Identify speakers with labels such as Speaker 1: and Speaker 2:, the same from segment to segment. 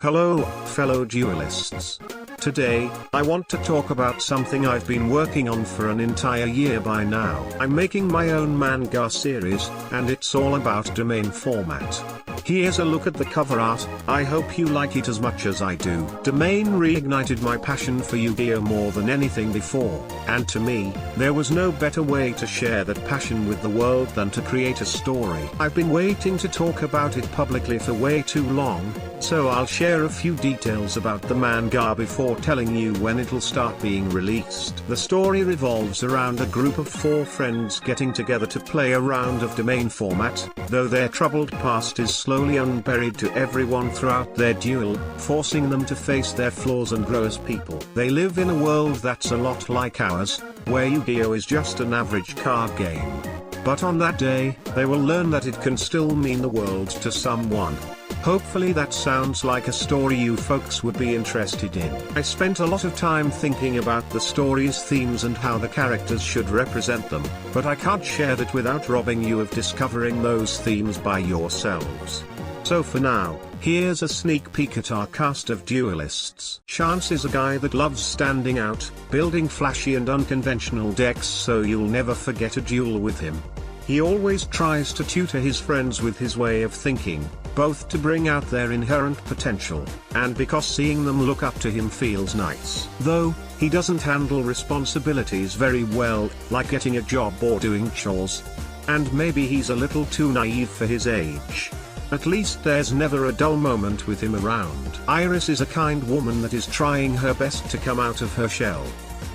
Speaker 1: Hello, fellow duelists. Today, I want to talk about something I've been working on for an entire year by now. I'm making my own manga series, and it's all about domain format. Here's a look at the cover art. I hope you like it as much as I do. Domain reignited my passion for Yu-Gi-Oh more than anything before, and to me, there was no better way to share that passion with the world than to create a story. I've been waiting to talk about it publicly for way too long, so I'll share a few details about the manga before telling you when it'll start being released. The story revolves around a group of 4 friends getting together to play a round of domain format, though their troubled past is slowly unburied to everyone throughout their duel, forcing them to face their flaws and grow as people. They live in a world that's a lot like ours, where Yu-Gi-Oh is just an average card game. But on that day, they will learn that it can still mean the world to someone. Hopefully that sounds like a story you folks would be interested in. I spent a lot of time thinking about the story's themes and how the characters should represent them, but I can't share that without robbing you of discovering those themes by yourselves. So for now, here's a sneak peek at our cast of duelists. Chance is a guy that loves standing out, building flashy and unconventional decks so you'll never forget a duel with him. He always tries to tutor his friends with his way of thinking, both to bring out their inherent potential, and because seeing them look up to him feels nice. Though, he doesn't handle responsibilities very well, like getting a job or doing chores. And maybe he's a little too naive for his age. At least there's never a dull moment with him around. Iris is a kind woman that is trying her best to come out of her shell.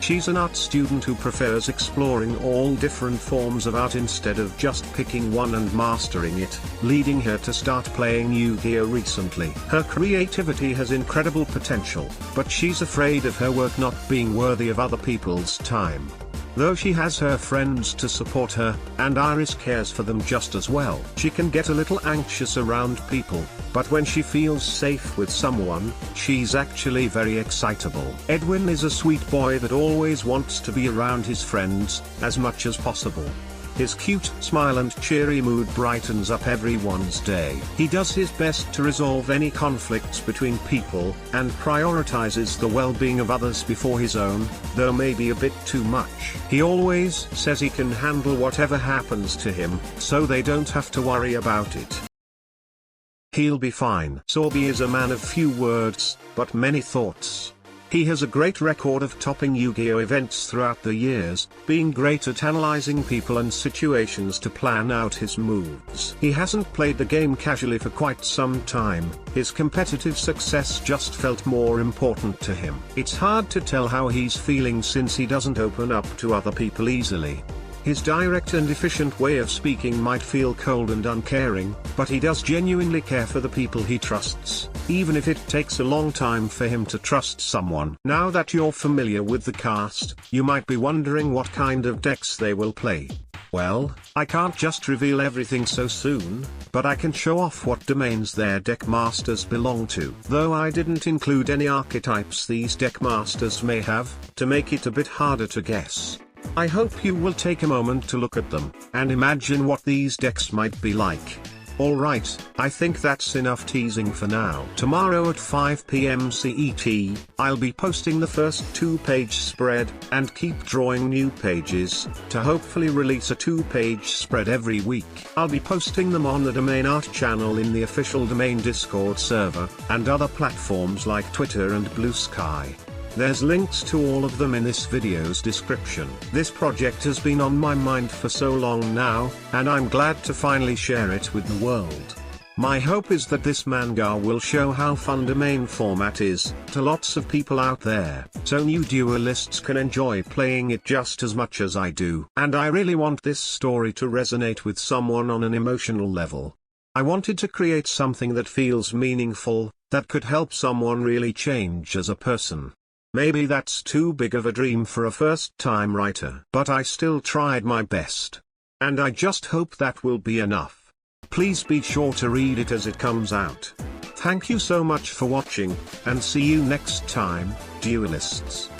Speaker 1: She's an art student who prefers exploring all different forms of art instead of just picking one and mastering it, leading her to start playing Yu-Gi-Oh recently. Her creativity has incredible potential, but she's afraid of her work not being worthy of other people's time. Though she has her friends to support her, and Iris cares for them just as well. She can get a little anxious around people, but when she feels safe with someone, she's actually very excitable. Edwin is a sweet boy that always wants to be around his friends, as much as possible. His cute smile and cheery mood brightens up everyone's day. He does his best to resolve any conflicts between people, and prioritizes the well-being of others before his own, though maybe a bit too much. He always says he can handle whatever happens to him, so they don't have to worry about it. He'll be fine. Sorby is a man of few words, but many thoughts. He has a great record of topping Yu-Gi-Oh events throughout the years, being great at analyzing people and situations to plan out his moves. He hasn't played the game casually for quite some time. His competitive success just felt more important to him. It's hard to tell how he's feeling since he doesn't open up to other people easily. His direct and efficient way of speaking might feel cold and uncaring, but he does genuinely care for the people he trusts, even if it takes a long time for him to trust someone. Now that you're familiar with the cast, you might be wondering what kind of decks they will play. Well, I can't just reveal everything so soon, but I can show off what domains their deck masters belong to. Though I didn't include any archetypes these deck masters may have, to make it a bit harder to guess. I hope you will take a moment to look at them, and imagine what these decks might be like. Alright, I think that's enough teasing for now. Tomorrow at 5 PM CET, I'll be posting the first 2-page spread, and keep drawing new pages, to hopefully release a 2-page spread every week. I'll be posting them on the Domain Art channel in the official Domain Discord server, and other platforms like Twitter and Blue Sky. There's links to all of them in this video's description. This project has been on my mind for so long now, and I'm glad to finally share it with the world. My hope is that this manga will show how fun domain format is to lots of people out there, so new duelists can enjoy playing it just as much as I do. And I really want this story to resonate with someone on an emotional level. I wanted to create something that feels meaningful, that could help someone really change as a person. Maybe that's too big of a dream for a first-time writer, but I still tried my best. And I just hope that will be enough. Please be sure to read it as it comes out. Thank you so much for watching, and see you next time, duelists.